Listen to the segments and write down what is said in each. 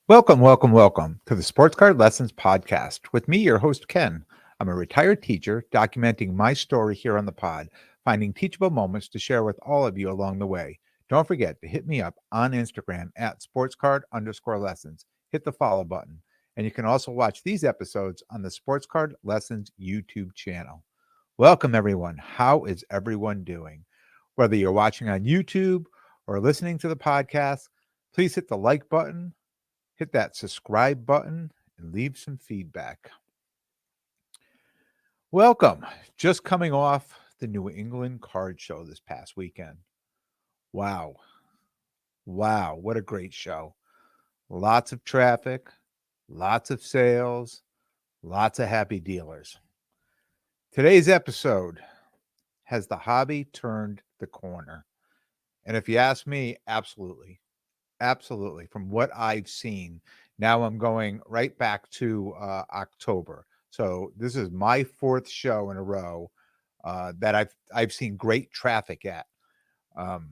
Welcome to the Sports Card Lessons Podcast with me, your host, Ken. I'm a retired teacher documenting my story here on the pod, finding teachable moments to share with all of you along the way. Don't forget to hit me up on Instagram at sportscard_lessons. Hit the follow button. And you can also watch these episodes on the Sports Card Lessons YouTube channel. Welcome, everyone. How is everyone doing? Whether you're watching on YouTube or listening to the podcast, please hit the like button, hit that subscribe button, and leave some feedback. Welcome. Just coming off the New England Card Show this past weekend. Wow. Wow. What a great show. Lots of traffic, lots of sales, lots of happy dealers. Today's episode has the hobby turned the corner? And if you ask me, absolutely. Absolutely. From what I've seen, now I'm going right back to October. So this is my fourth show in a row that I've seen great traffic at. Um,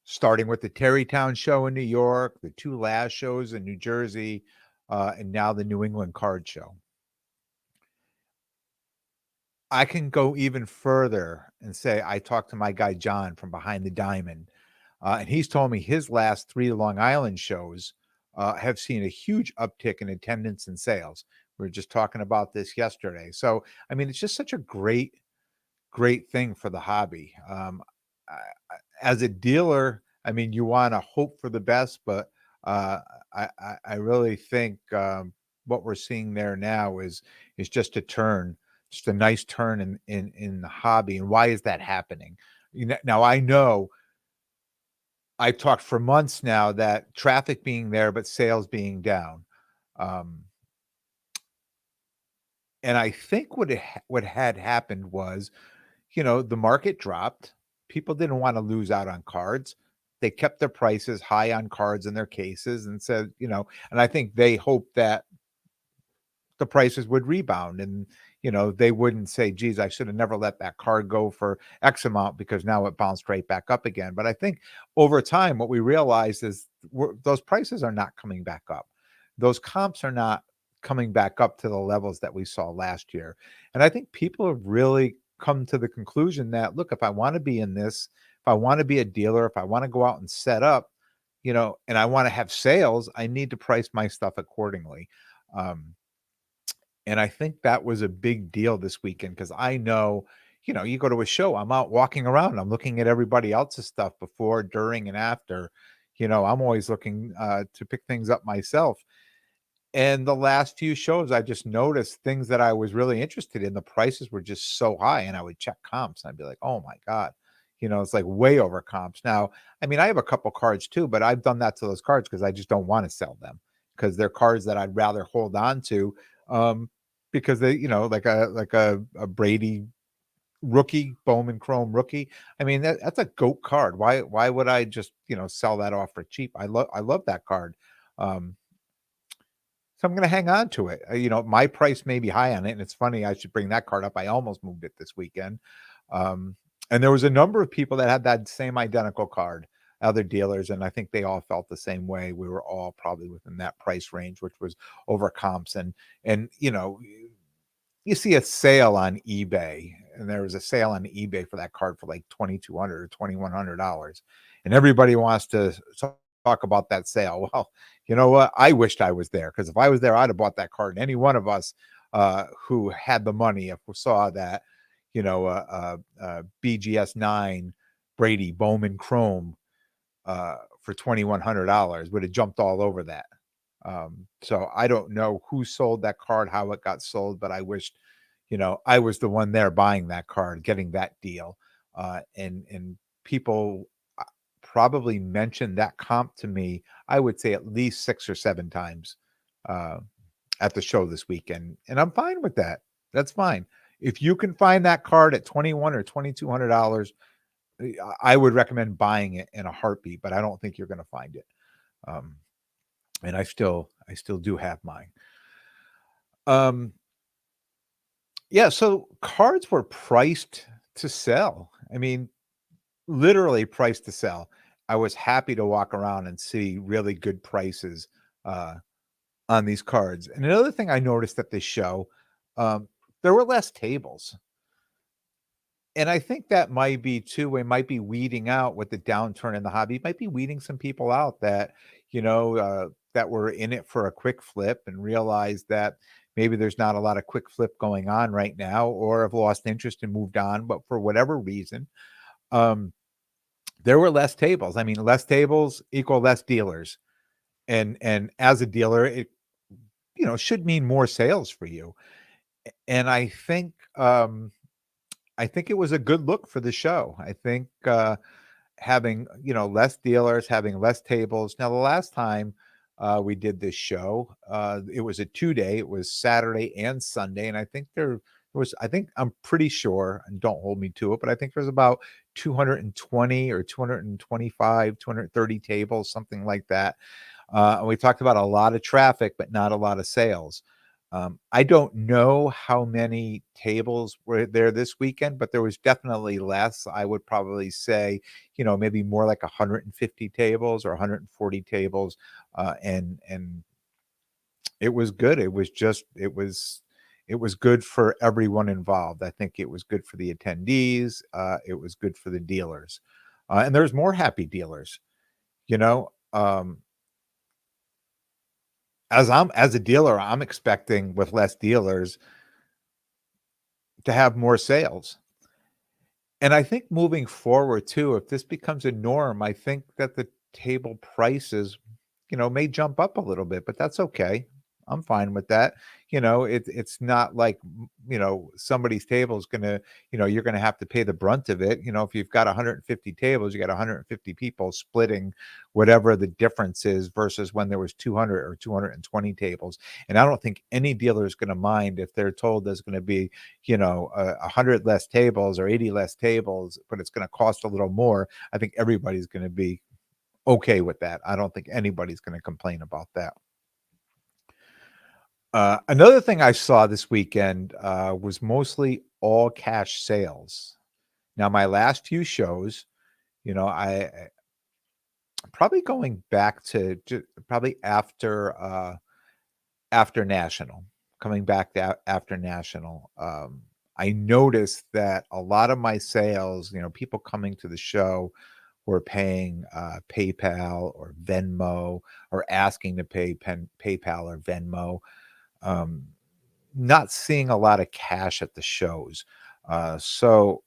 Starting with the Terrytown show in New York, the two last shows in New Jersey, and now the New England Card Show. I can go even further and say I talked to my guy John from Behind the Diamond, and he's told me his last three Long Island shows have seen a huge uptick in attendance and sales. We were just talking about this yesterday. So, I mean, it's just such a great thing for the hobby. As a dealer, I mean, you want to hope for the best, but uh, I really think what we're seeing there now is just a turn, just a nice turn in the hobby. And why is that happening? Now I know I've talked for months now that traffic being there, but sales being down. Um, and I think what had happened was, the market dropped. People didn't want to lose out on cards. They kept their prices high on cards in their cases and said, and I think they hoped that the prices would rebound and they wouldn't say, geez, I should have never let that card go for X amount because now it bounced right back up again. But I think over time what we realized is those prices are not coming back up. Those comps are not coming back up to the levels that we saw last year. And I think people have really come to the conclusion that, look, if I want to be in this, if I want to be a dealer, if I want to go out and set up, and I want to have sales, I need to price my stuff accordingly. And I think that was a big deal this weekend because I know, you go to a show, I'm out walking around, I'm looking at everybody else's stuff before, during, and after. I'm always looking to pick things up myself. And the last few shows, I just noticed things that I was really interested in. The prices were just so high, and I would check comps, and I'd be like, oh my God. It's like way over comps. Now, I mean, I have a couple cards too, but I've done that to those cards because I just don't want to sell them because they're cards that I'd rather hold on to. Um, because they, like a Brady rookie, Bowman Chrome rookie. I mean, that's a GOAT card. Why would I just, sell that off for cheap? I love that card. Um, so I'm going to hang on to it. My price may be high on it, and it's funny. I should bring that card up. I almost moved it this weekend, and there was a number of people that had that same identical card, other dealers, and I think they all felt the same way. We were all probably within that price range, which was over comps, and you see a sale on eBay, and there was a sale on eBay for that card for like $2,200 or $2,100, and everybody wants to talk about that sale. Well, you know what? I wished I was there because if I was there, I'd have bought that card. And any one of us who had the money, if we saw that, BGS 9 Brady Bowman Chrome for $2,100 would have jumped all over that. So I don't know who sold that card, how it got sold, but I wished, I was the one there buying that card, getting that deal. And people probably mentioned that comp to me, I would say at least 6 or 7 times uh, at the show this weekend. And I'm fine with that. That's fine. If you can find that card at $2,100 or $2,200, I would recommend buying it in a heartbeat, but I don't think you're going to find it. Um, and I still do have mine. Um, yeah, so cards were priced to sell. I mean, literally priced to sell. I was happy to walk around and see really good prices on these cards. And another thing I noticed at this show, um, there were less tables. And I think that might be too, we might be weeding out with the downturn in the hobby, might be weeding some people out that, that were in it for a quick flip and realize that maybe there's not a lot of quick flip going on right now, or have lost interest and moved on. But for whatever reason, um, there were less tables. I mean, less tables equal less dealers. And as a dealer, it, should mean more sales for you. And I think it was a good look for the show. I think having, less dealers, having less tables. Now, the last time we did this show, it was a 2-day. It was Saturday and Sunday, and I think there was. I think I'm pretty sure, and don't hold me to it, but I think there's about 220 or 225, 230 tables, something like that. And we talked about a lot of traffic, but not a lot of sales. I don't know how many tables were there this weekend, but there was definitely less. I would probably say, maybe more like 150 tables or 140 tables, and it was good. It was good for everyone involved. I think it was good for the attendees. It was good for the dealers, and there's more happy dealers. You know, as a dealer, I'm expecting with less dealers to have more sales. And I think moving forward too, if this becomes a norm, I think that the table prices, may jump up a little bit, but that's okay. I'm fine with that. It's not like, somebody's table is gonna, you're gonna have to pay the brunt of it. If you've got 150 tables, you got 150 people splitting whatever the difference is versus when there was 200 or 220 tables. And I don't think any dealer is gonna mind if they're told there's gonna be, 100 less tables or 80 less tables, but it's going to cost a little more. I think everybody's going to be okay with that. I don't think anybody's going to complain about that. Another thing I saw this weekend was mostly all cash sales. Now, my last few shows, I probably going back to probably after National, coming back to after National, I noticed that a lot of my sales, people coming to the show were paying PayPal or Venmo, or asking to pay PayPal or Venmo. Um, Not seeing a lot of cash at the shows. So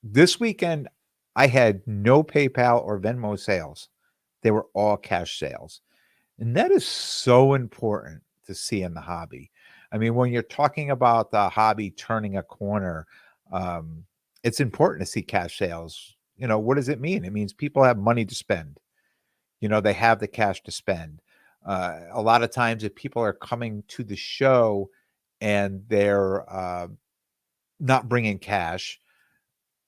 this weekend, I had no PayPal or Venmo sales. They were all cash sales. And that is so important to see in the hobby. I mean, when you're talking about the hobby turning a corner, um, it's important to see cash sales. What does it mean? It means people have money to spend. They have the cash to spend. A lot of times, if people are coming to the show and they're not bringing cash,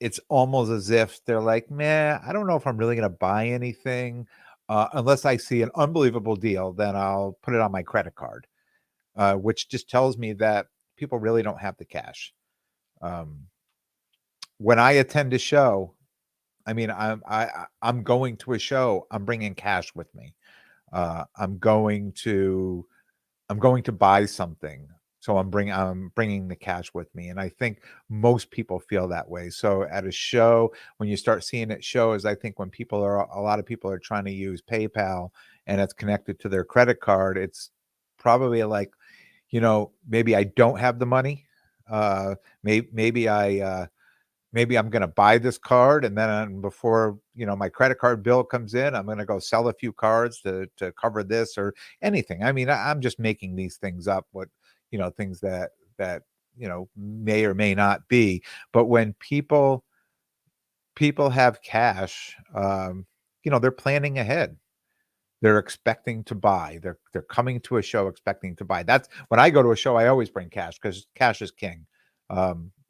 it's almost as if they're like, "Meh, I don't know if I'm really gonna buy anything, unless I see an unbelievable deal, then I'll put it on my credit card," which just tells me that people really don't have the cash. Um, when I attend a show, I mean, I'm going to a show, I'm bringing cash with me. I'm going to buy something, so I'm bringing the cash with me, and I think most people feel that way. So at a show, when you start seeing it shows, I think when a lot of people are trying to use PayPal and it's connected to their credit card, it's probably like, maybe I don't have the money. Maybe I'm gonna buy this card, and then before, my credit card bill comes in, I'm gonna go sell a few cards to cover this or anything. I mean, I'm just making these things up, things that, may or may not be. But when people have cash, they're planning ahead. They're expecting to buy. They're coming to a show expecting to buy. That's when I go to a show, I always bring cash because cash is king.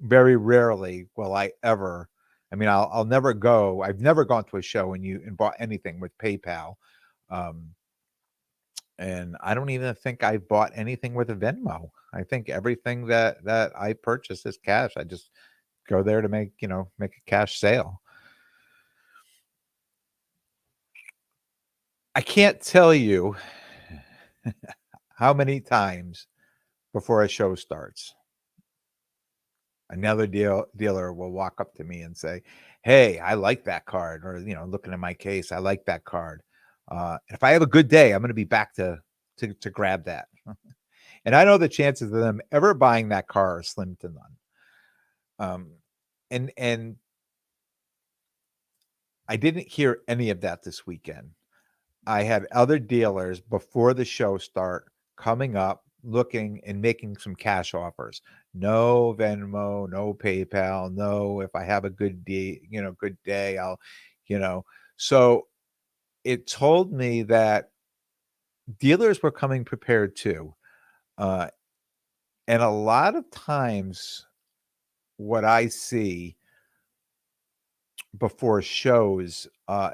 Very rarely will I ever. I mean, I'll never go. I've never gone to a show and bought anything with PayPal, um, and I don't even think I bought anything with a Venmo. I think everything that I purchase is cash. I just go there to make a cash sale. I can't tell you How many times before a show starts, another dealer will walk up to me and say, "Hey, I like that card," or looking at my case, "I like that card. If I have a good day, I'm going to be back to grab that." And I know the chances of them ever buying that car are slim to none. Um, and I didn't hear any of that this weekend. I had other dealers before the show start coming up, looking and making some cash offers. No Venmo, no PayPal, no, if I have a good day, I'll, you know. So it told me that dealers were coming prepared too. Uh, and a lot of times what I see before shows,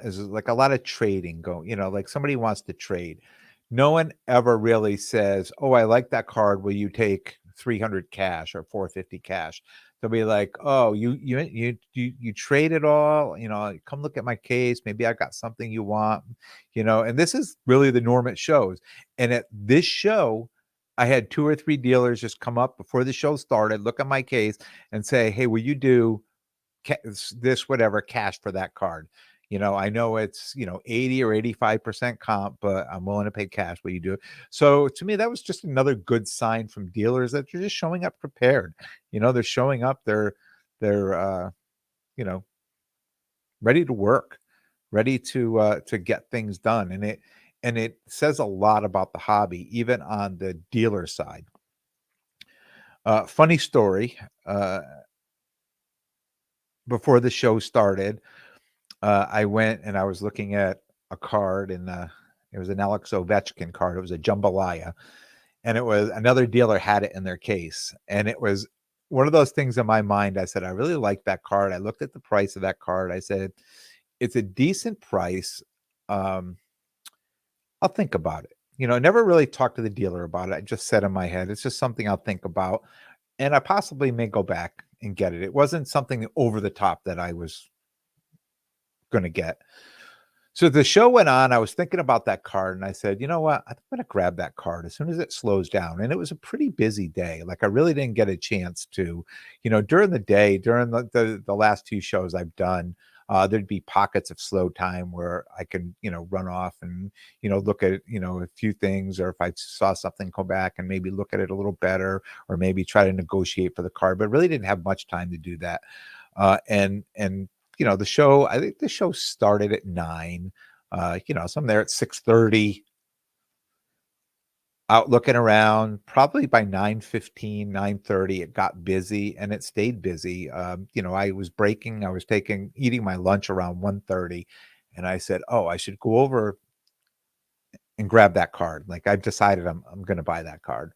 is like a lot of trading going, like somebody wants to trade. No one ever really says, "Oh, I like that card. Will you take 300 cash or 450 cash?" They'll be like, "Oh, you trade it all, come look at my case. Maybe I got something you want." And this is really the norm at shows. And at this show, I had 2 or 3 dealers just come up before the show started, look at my case and say, "Hey, will you do this whatever cash for that card? I know it's 80 or 85% comp, but I'm willing to pay cash. Will you do it?" So to me, that was just another good sign from dealers that they're just showing up prepared. They're showing up, they're you know ready to work, ready to get things done. And it says a lot about the hobby, even on the dealer side. Funny story. Before the show started, I went and I was looking at a card, and it was an Alex Ovechkin card. It was a jambalaya, and it was another dealer had it in their case, and it was one of those things in my mind. I said, I really like that card. I looked at the price of that card. I said, it's a decent price. Um, I'll think about it. I never really talked to the dealer about it. I just said in my head, it's just something I'll think about, and I possibly may go back and get it. It wasn't something over the top that I was going to get. So the show went on. I was thinking about that card, and I said, "You know what? I'm gonna grab that card as soon as it slows down." And it was a pretty busy day. Like I really didn't get a chance to, during the day, during the last 2 shows I've done, there'd be pockets of slow time where I can, run off and, look at, a few things, or if I saw something, go back and maybe look at it a little better, or maybe try to negotiate for the card, but really didn't have much time to do that. And the show, I think the show started at 9. So I'm there at 6:30, out looking around. Probably by 9:15, 9:30, it got busy, and it stayed busy. I was eating my lunch around 1:30, and I said, "Oh, I should go over and grab that card." Like, I've decided I'm gonna buy that card.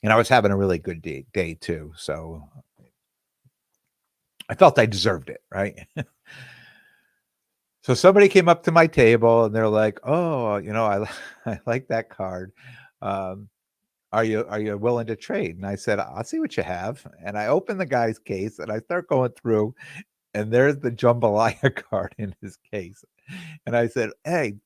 And I was having a really good day too, so I felt I deserved it, right? So somebody came up to my table and they're like, "Oh, I like that card. Um, are you willing to trade?" And I said, "I'll see what you have." And I opened the guy's case and I start going through, and there's the jambalaya card in his case. And I said, "Hey,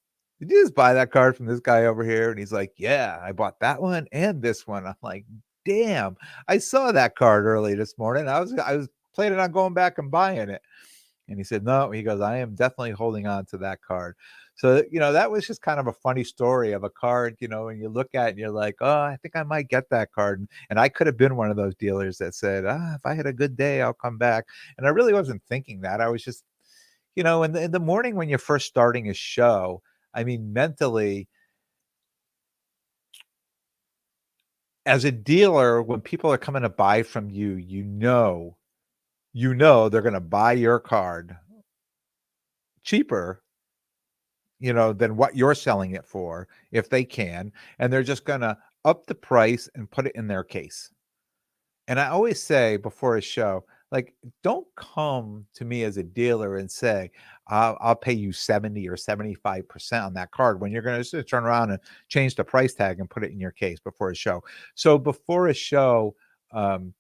did you just buy that card from this guy over here?" And he's like, "Yeah, I bought that one and this one." I'm like, "Damn, I saw that card early this morning. I was planning on going back and buying it." And he said, "No," he goes, "I am definitely holding on to that card." So, that was just kind of a funny story of a card, and you look at it and you're like, "Oh, I think I might get that card." And I could have been one of those dealers that said, "If I had a good day, I'll come back." And I really wasn't thinking that. I was just, in the morning when you're first starting a show, I mean, mentally, as a dealer, when people are coming to buy from you, they're gonna buy your card cheaper, than what you're selling it for if they can, and they're just gonna up the price and put it in their case. And I always say before a show, like, don't come to me as a dealer and say, I'll pay you 70 or 75% on that card when you're gonna just turn around and change the price tag and put it in your case before a show. So before a show, um,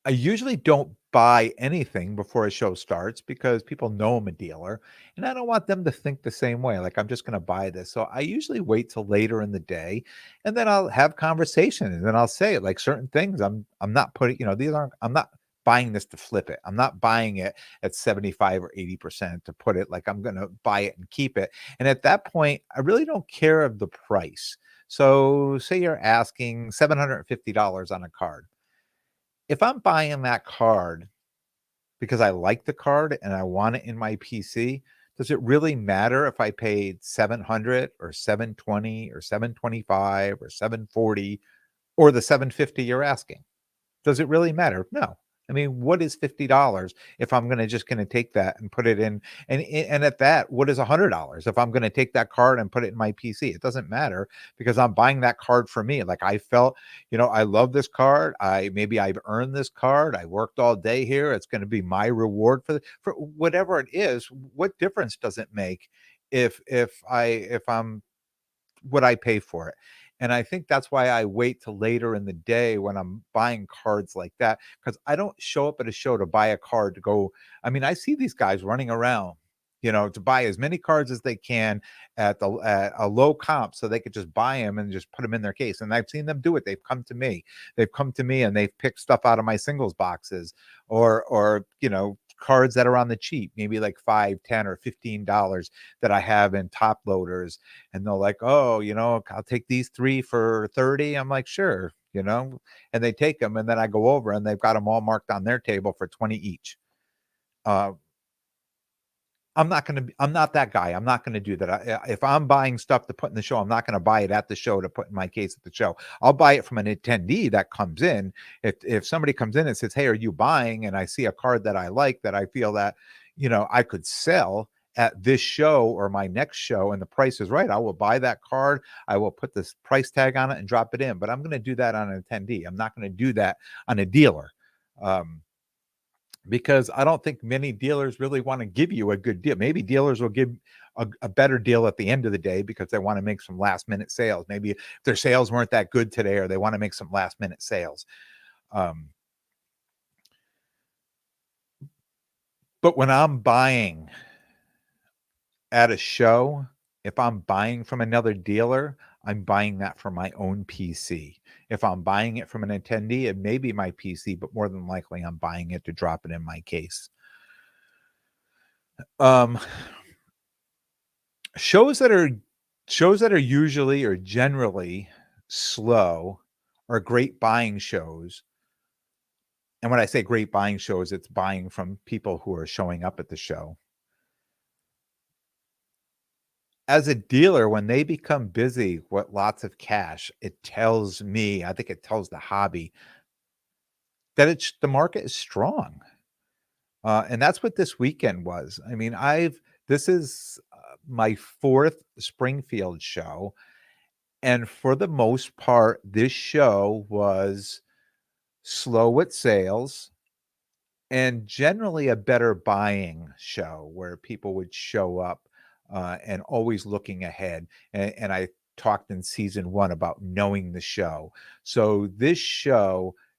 I usually don't buy anything before a show starts because people know I'm a dealer, and I don't want them to think the same way, like, I'm just gonna buy this. So I usually wait till later in the day, and then I'll have conversations, and then I'll say, like, certain things I'm not putting, these aren't I'm not buying this to flip it. I'm not buying it at 75 or 80% to put it like I'm gonna buy it and keep it. And at that point, I really don't care of the price. So say you're asking $750 on a card. If I'm buying that card because I like the card and I want it in my PC, does it really matter if I paid 700 or 720 or 725 or 740 or the 750 you're asking? Does it really matter? No. I mean, what is $50 if I'm gonna take that and put it in, and at that, what is $100 if I'm gonna take that card and put it in my PC? It doesn't matter because I'm buying that card for me. Like I felt, I love this card. Maybe I've earned this card. I worked all day here. It's gonna be my reward for whatever it is. What difference does it make if I'm what I pay for it? And I think that's why I wait till later in the day when I'm buying cards like that, because I don't show up at a show to buy a card to go. I mean, I see these guys running around, to buy as many cards as they can at a low comp so they could just buy them and just put them in their case. And I've seen them do it. They've come to me. They've come to me and they've picked stuff out of my singles boxes or cards that are on the cheap, maybe like 5, 10, or $15 that I have in top loaders, and they're like, "Oh, I'll take these 3 for 30." I'm like, "Sure," and they take them, and then I go over and they've got them all marked on their table for 20 each. Uh, I'm not that guy. I'm not gonna do that. If I'm buying stuff to put in the show, I'm not gonna buy it at the show to put in my case at the show. I'll buy it from an attendee that comes in. If somebody comes in and says, "Hey, are you buying?" and I see a card that I like that I feel that, I could sell at this show or my next show and the price is right, I will buy that card. I will put this price tag on it and drop it in, but I'm gonna do that on an attendee. I'm not gonna do that on a dealer. Um, because I don't think many dealers really want to give you a good deal. Maybe dealers will give a better deal at the end of the day because they want to make some last minute sales. Maybe if their sales weren't that good today or they want to make some last minute sales. Um, but when I'm buying at a show, if I'm buying from another dealer, I'm buying that for my own PC. If I'm buying it from an attendee, it may be my PC, but more than likely I'm buying it to drop it in my case. Um, Shows that are shows that are usually or generally slow are great buying shows, and when I say great buying shows, it's buying from people who are showing up at the show. As a dealer, when they become busy with lots of cash, it tells me, I think it tells the hobby that the market is strong, and that's what this weekend was. I mean, this is, my 4th Springfield show. And for the most part, this show was slow with sales and generally a better buying show where people would show up and always looking ahead. And I talked in season 1 about knowing the show. So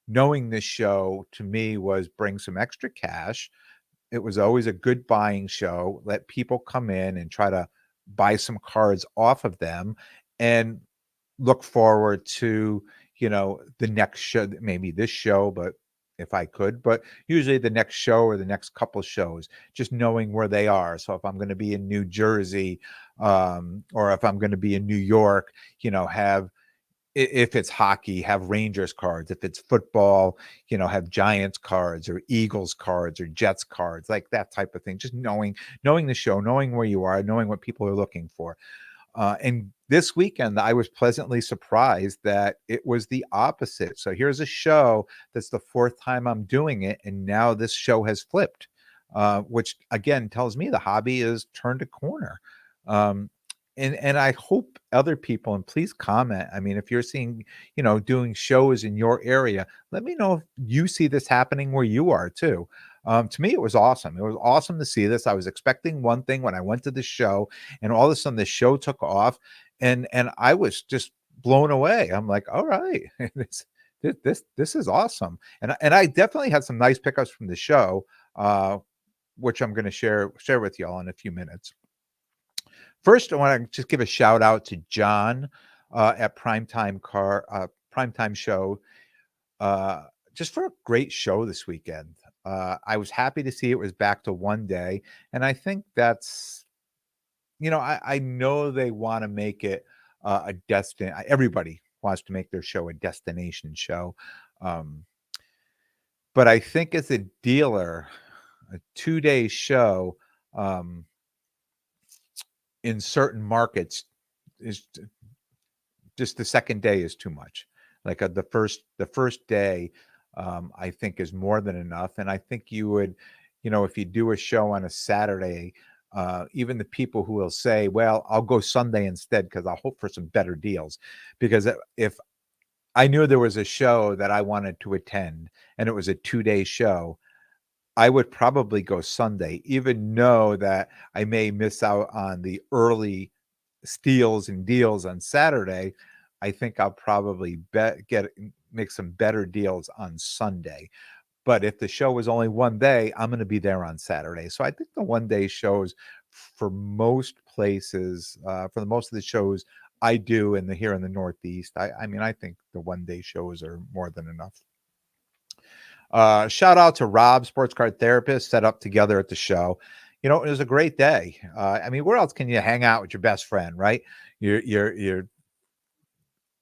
knowing this show to me was bring some extra cash. It was always a good buying show. Let people come in and try to buy some cards off of them and look forward to, the next show, maybe this show, but if I could, but usually the next show or the next couple shows, just knowing where they are. So if I'm going to be in New Jersey, or if I'm going to be in New York, have if it's hockey, have Rangers cards. If it's football, have Giants cards or Eagles cards or Jets cards, like that type of thing. Just knowing the show, knowing where you are, knowing what people are looking for. And this weekend, I was pleasantly surprised that it was the opposite. So here's a show that's the 4th time I'm doing it, and now this show has flipped, which again tells me the hobby is turned a corner. Um, and I hope other people, and please comment. I mean, if you're seeing, doing shows in your area, let me know if you see this happening where you are too. To me, it was awesome. It was awesome to see this. I was expecting one thing when I went to the show, and all of a sudden the show took off, and I was just blown away. I'm like, all right, This is awesome. And I definitely had some nice pickups from the show, which I'm going to share with y'all in a few minutes. First, I want to just give a shout out to John at Primetime Show, uh, just for a great show this weekend. I was happy to see it was back to one day, and I think that's, I know they want to make it a destin. Everybody wants to make their show a destination show, um, but I think as a dealer, a 2 day show um, in certain markets is just the second day is too much. Like the first day, I think is more than enough. And I think you would, if you do a show on a Saturday, even the people who will say, "Well, I'll go Sunday instead because I'll hope for some better deals," because if I knew there was a show that I wanted to attend and it was a 2 day show, I would probably go Sunday, even know that I may miss out on the early steals and deals on Saturday. I think I'll probably make some better deals on Sunday. But if the show was only one day, I'm going to be there on Saturday. So I think the 1 day shows for most places, for the most of the shows I do here in the Northeast, I mean, I think the 1 day shows are more than enough. Shout out to Rob, sports card therapist, set up together at the show. It was a great day. I mean, where else can you hang out with your best friend, right? You're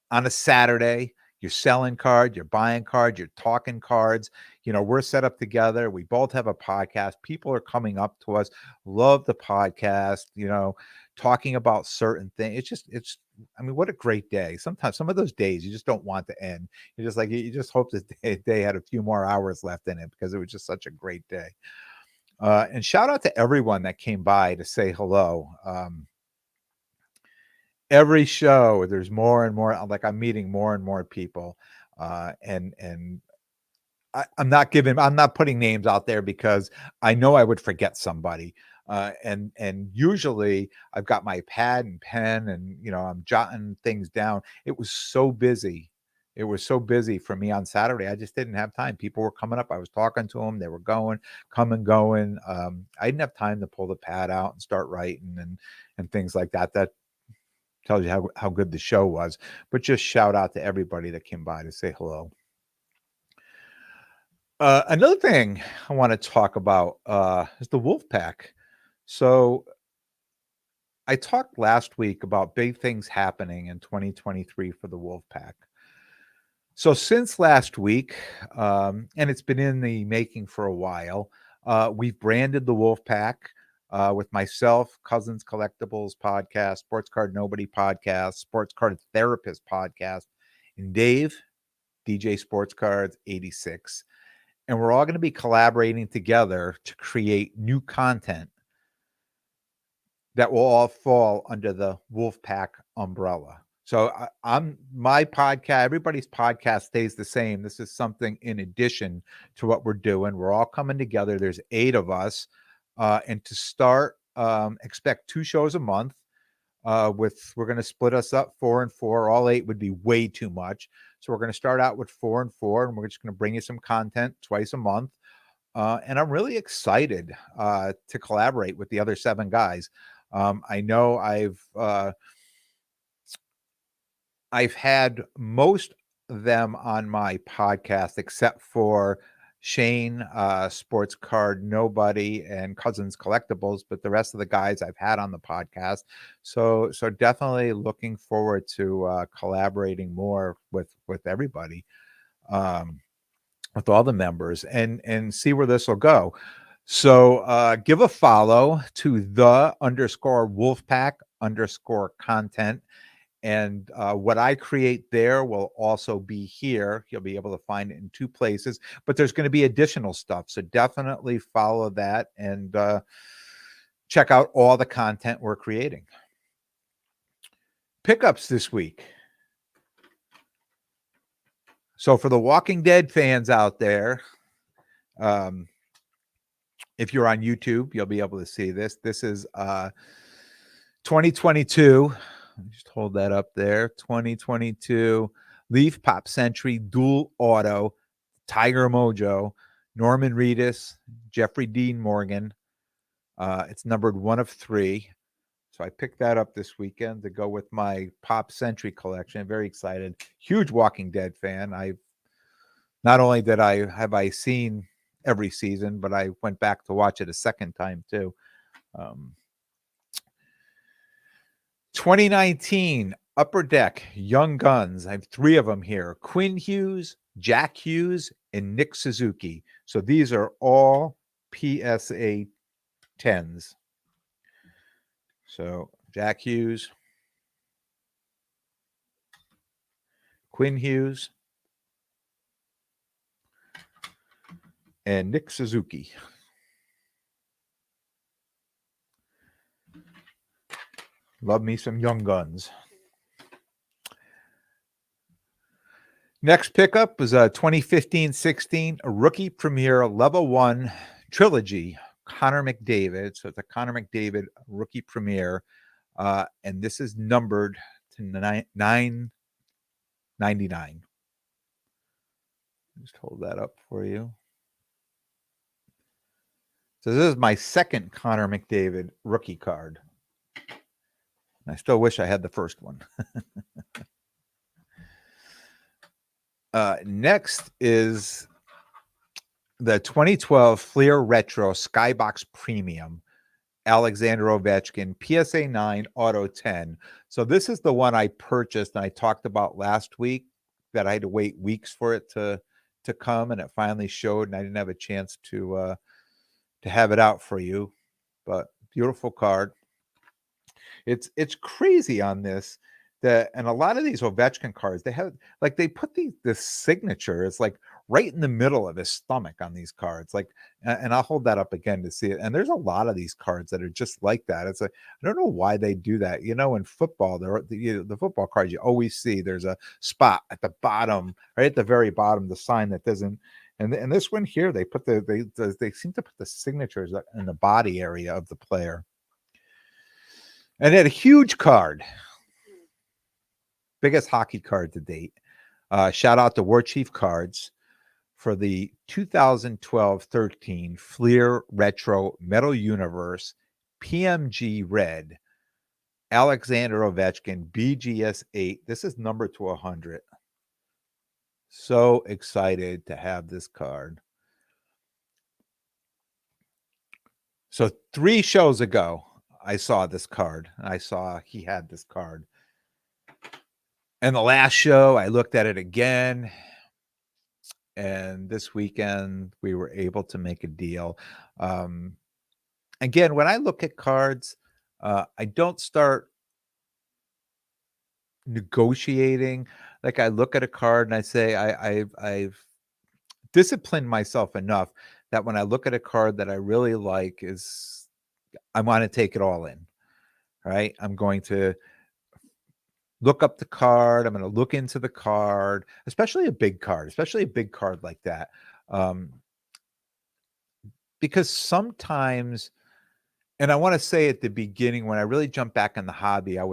on a Saturday, you're selling cards, you're buying cards, you're talking cards. We're set up together. We both have a podcast. People are coming up to us, love the podcast, talking about certain things. I mean, what a great day. Sometimes some of those days you just don't want to end. You're just like, you just hope that they had a few more hours left in it because it was just such a great day. And shout out to everyone that came by to say hello. Every show there's more and more, like, I'm meeting more and more people, and I'm not putting names out there because I know I would forget somebody, and usually I've got my pad and pen and I'm jotting things down. It was so busy. It was so busy for me on Saturday. I just didn't have time. People were coming up. I was talking to them. They were coming, going. I didn't have time to pull the pad out and start writing and things like that. That tells you how good the show was. But just shout out to everybody that came by to say hello. Another thing I want to talk about is the wolfpack. So I talked last week about big things happening in 2023 for the wolfpack. So since last week, and it's been in the making for a while, we've branded the wolfpack with myself, Cousins Collectibles podcast, Sports Card Nobody podcast, Sports Card Therapist podcast, and Dave, DJ Sports Cards 86. And we're all going to be collaborating together to create new content that will all fall under the Wolfpack umbrella. So my podcast, everybody's podcast stays the same. This is something in addition to what we're doing. We're all coming together. There's 8 of us. And to start, expect 2 shows a month. We're going to split us up 4 and 4. All 8 would be way too much. So we're going to start out with 4 and 4, and we're just going to bring you some content twice a month. And I'm really excited to collaborate with the other 7 guys. I know I've had most of them on my podcast except for Shane, Sports Card Nobody, and Cousins Collectibles, but the rest of the guys I've had on the podcast. So definitely looking forward to collaborating more with everybody, with all the members, and see where this will go. So give a follow to _Wolfpack_content. And what I create there will also be here. You'll be able to find it in 2 places, but there's going to be additional stuff. So definitely follow that and check out all the content we're creating. Pickups this week. So for the Walking Dead fans out there, if you're on YouTube, you'll be able to see this. This is 2022. Just hold that up there. 2022 Leaf Pop Century, Dual Auto, Tiger Mojo, Norman Reedus, Jeffrey Dean Morgan. It's numbered 1 of 3. So I picked that up this weekend to go with my Pop Century collection. Very excited. Huge Walking Dead fan. Not only did I seen every season, but I went back to watch it a second time too. 2019 Upper Deck Young Guns. I have 3 of them here: Quinn Hughes, Jack Hughes, and Nick Suzuki. So these are all PSA 10s. So Jack Hughes, Quinn Hughes, and Nick Suzuki. Love me some Young Guns. Next pickup was a 2015-16 Rookie Premier Level 1 Trilogy, Connor McDavid. So it's a Connor McDavid Rookie Premier. And this is numbered to $9.99. Just hold that up for you. So this is my second Connor McDavid rookie card. I still wish I had the first one. Next is the 2012 Fleer Retro Skybox Premium Alexander Ovechkin PSA 9 Auto 10. So this is the one I purchased and I talked about last week that I had to wait weeks for it to come, and it finally showed, and I didn't have a chance to have it out for you. But beautiful card. It's crazy on this that, and a lot of these Ovechkin cards, they have like they put this signature. It's like right in the middle of his stomach on these cards. Like, and I'll hold that up again to see it. And there's a lot of these cards that are just like that. It's like I don't know why they do that. You know, in football, the football cards you always see there's a spot at the bottom, right at the very bottom, the sign that doesn't. And this one here, they put they seem to put the signatures in the body area of the player. And it had a huge card, biggest hockey card to date. Shout out to War Chief Cards for the 2012-13 Fleer Retro Metal Universe PMG Red Alexander Ovechkin BGS 8. This is numbered to 100. So excited to have this card. So 3 shows ago, I saw this card. I saw he had this card. And the last show, I looked at it again. And this weekend, we were able to make a deal. Again, when I look at cards, I don't start negotiating. Like I look at a card and I say, I've disciplined myself enough that when I look at a card that I really like, I want to take it all in. Right? I'm going to look up the card. I'm going to look into the card, especially a big card like that. Because sometimes, and I want to say at the beginning, when I really jumped back in the hobby, I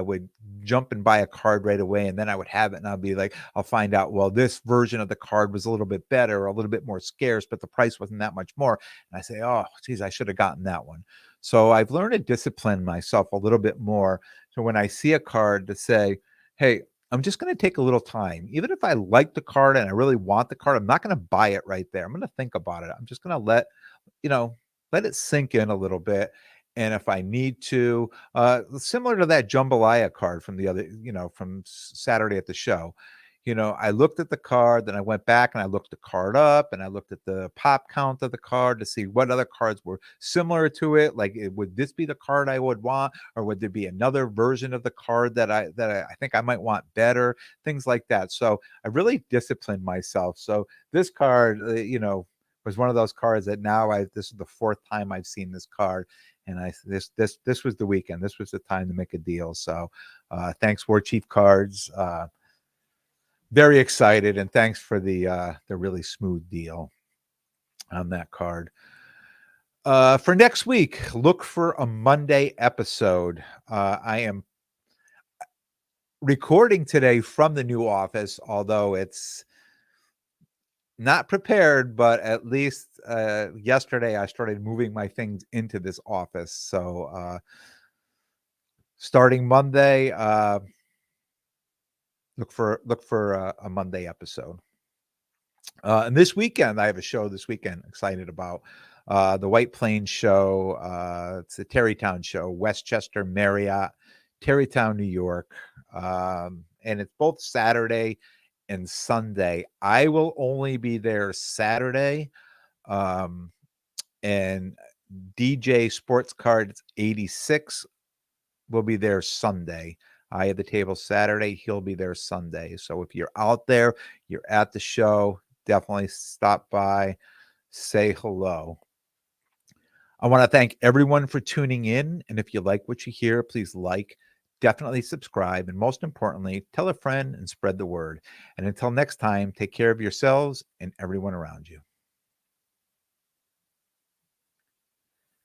would jump and buy a card right away, and then I would have it, and I'll be like, I'll find out, well, this version of the card was a little bit better, or a little bit more scarce, but the price wasn't that much more. And I say, oh, geez, I should have gotten that one. So I've learned to discipline myself a little bit more. So when I see a card to say, hey, I'm just going to take a little time. Even if I like the card and I really want the card, I'm not going to buy it right there. I'm going to think about it. I'm just going to let it sink in a little bit. And if I need to, similar to that jambalaya card from the other, from Saturday at the show, I looked at the card, then I went back and I looked the card up and I looked at the pop count of the card to see what other cards were similar to it. Like, would this be the card I would want, or would there be another version of the card that I think I might want better? Things like that. So I really disciplined myself. So this card, was one of those cards that now this is the 4th time I've seen this card. And this was the weekend. This was the time to make a deal. So thanks, War Chief Cards. Very excited, and thanks for the really smooth deal on that card. For next week, look for a Monday episode. I am recording today from the new office, although it's not prepared, but at least yesterday I started moving my things into this office. So starting Monday, look for a Monday episode. And this weekend, I have a show this weekend. Excited about the White Plains show. It's the Terrytown show, Westchester Marriott, Terrytown, New York, and it's both Saturday and Sunday. I will only be there Saturday, and DJ Sports Cards 86 will be there Sunday. I have the table Saturday. He'll be there Sunday. So if you're out there, you're at the show, definitely stop by, say hello. I want to thank everyone for tuning in. And if you like what you hear, please like, definitely subscribe, and most importantly, tell a friend and spread the word. And until next time, take care of yourselves and everyone around you.